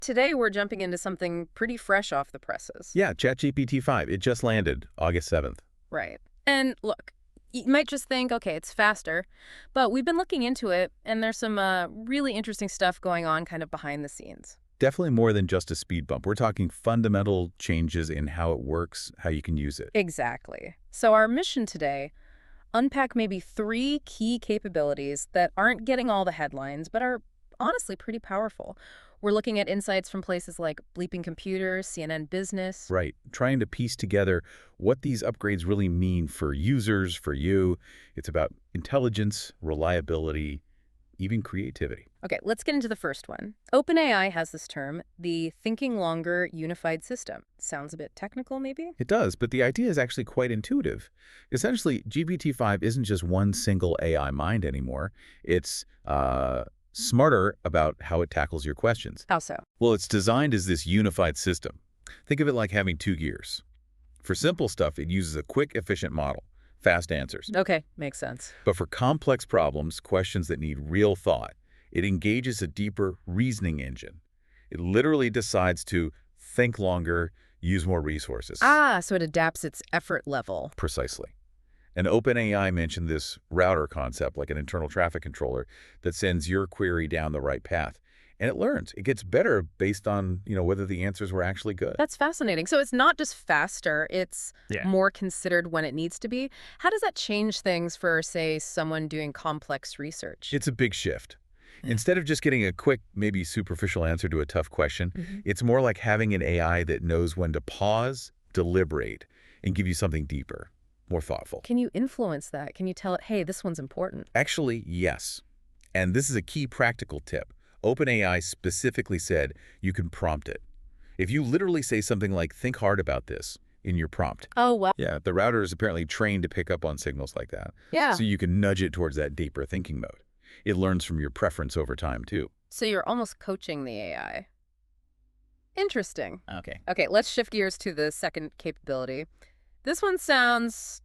Today, we're jumping into something pretty fresh off the presses. Yeah, ChatGPT-5. It just landed August 7th. Right. And look, you might just think, okay, it's faster, but we've been looking into it, and there's some really interesting stuff going on kind of behind the scenes. Definitely more than just a speed bump. We're talking fundamental changes in how it works, how you can use it. Exactly. So our mission today, unpack maybe 3 key capabilities that aren't getting all the headlines, but are honestly pretty powerful. We're looking at insights from places like Bleeping Computers, CNN Business. Right. Trying to piece together what these upgrades really mean for users, for you. It's about intelligence, reliability, even creativity. Okay, let's get into the first one. OpenAI has this term, the thinking longer unified system. Sounds a bit technical, maybe? It does, but the idea is actually quite intuitive. Essentially, GPT-5 isn't just one single AI mind anymore. It's smarter about how it tackles your questions. How so? Well, it's designed as this unified system. Think of it like having 2 gears. For simple stuff, it uses a quick, efficient model, fast answers. Okay, makes sense. But for complex problems, questions that need real thought, it engages a deeper reasoning engine. It literally decides to think longer, use more resources. So it adapts its effort level. Precisely. And OpenAI mentioned this router concept, like an internal traffic controller, that sends your query down the right path. And it learns. It gets better based on, whether the answers were actually good. That's fascinating. So it's not just faster, it's more considered when it needs to be. How does that change things for, say, someone doing complex research? It's a big shift. Instead of just getting a quick, maybe superficial answer to a tough question, it's more like having an AI that knows when to pause, deliberate, and give you something deeper, more thoughtful. Can you influence that? Can you tell it, hey, this one's important? Actually, yes. And this is a key practical tip. OpenAI specifically said you can prompt it. If you literally say something like, think hard about this, in your prompt. Oh, wow. Yeah, the router is apparently trained to pick up on signals like that. Yeah. So you can nudge it towards that deeper thinking mode. It learns from your preference over time, too. So you're almost coaching the AI. Interesting. Okay. Okay, let's shift gears to the second capability. This one sounds,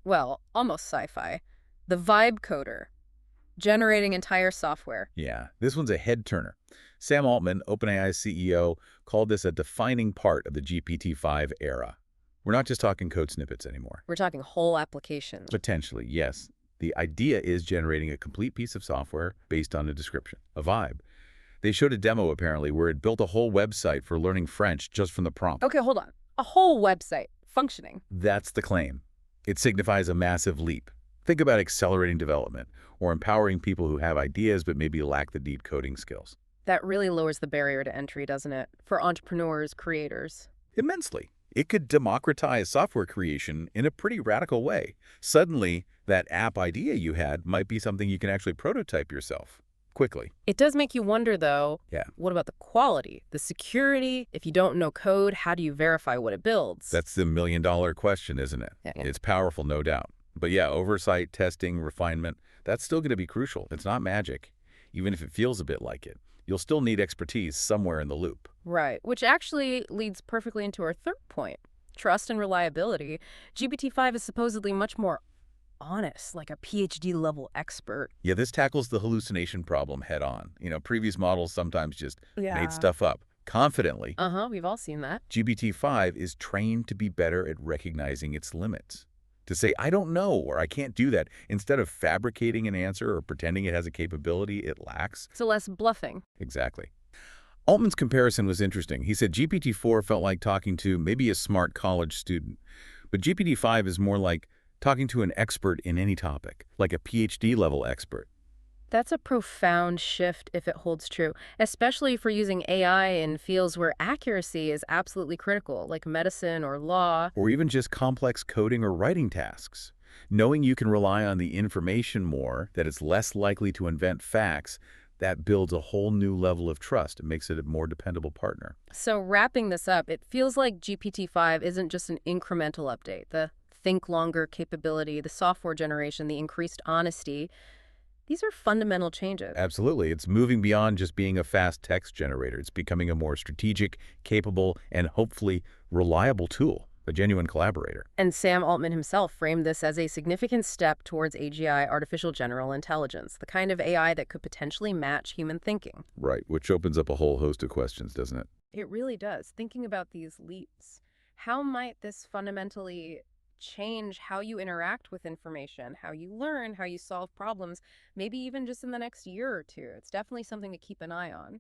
well, almost sci-fi. The Vibe Coder, generating entire software. Yeah, this one's a head-turner. Sam Altman, OpenAI's CEO, called this a defining part of the GPT-5 era. We're not just talking code snippets anymore. We're talking whole applications. Potentially, yes. The idea is generating a complete piece of software based on a description, a vibe. They showed a demo, apparently, where it built a whole website for learning French just from the prompt. Okay, hold on. A whole website functioning. That's the claim. It signifies a massive leap. Think about accelerating development or empowering people who have ideas but maybe lack the deep coding skills. That really lowers the barrier to entry, doesn't it? For entrepreneurs, creators. Immensely. It could democratize software creation in a pretty radical way. Suddenly, that app idea you had might be something you can actually prototype yourself quickly. It does make you wonder, though, what about the quality, the security? If you don't know code, how do you verify what it builds? That's the million-dollar question, isn't it? Yeah. It's powerful, no doubt. But yeah, oversight, testing, refinement, that's still going to be crucial. It's not magic, even if it feels a bit like it. You'll still need expertise somewhere in the loop. Right, which actually leads perfectly into our third point, trust and reliability. GPT-5 is supposedly much more honest, like a PhD-level expert. Yeah, this tackles the hallucination problem head on. Previous models sometimes just made stuff up confidently. We've all seen that. GPT-5 is trained to be better at recognizing its limits. To say, I don't know, or I can't do that, instead of fabricating an answer or pretending it has a capability it lacks. So less bluffing. Exactly. Altman's comparison was interesting. He said GPT-4 felt like talking to maybe a smart college student, but GPT-5 is more like talking to an expert in any topic, like a PhD-level expert. That's a profound shift if it holds true, especially for using AI in fields where accuracy is absolutely critical, like medicine or law. Or even just complex coding or writing tasks. Knowing you can rely on the information more, that it's less likely to invent facts, that builds a whole new level of trust. It makes it a more dependable partner. So wrapping this up, it feels like GPT-5 isn't just an incremental update. The think longer capability, the software generation, the increased honesty, these are fundamental changes. Absolutely. It's moving beyond just being a fast text generator. It's becoming a more strategic, capable, and hopefully reliable tool a genuine collaborator. And Sam Altman himself framed this as a significant step towards AGI, artificial general intelligence, the kind of AI that could potentially match human thinking. Right, which opens up a whole host of questions, doesn't it? It really does. Thinking about these leaps, how might this fundamentally change how you interact with information, how you learn, how you solve problems, maybe even just in the next year or two? It's definitely something to keep an eye on.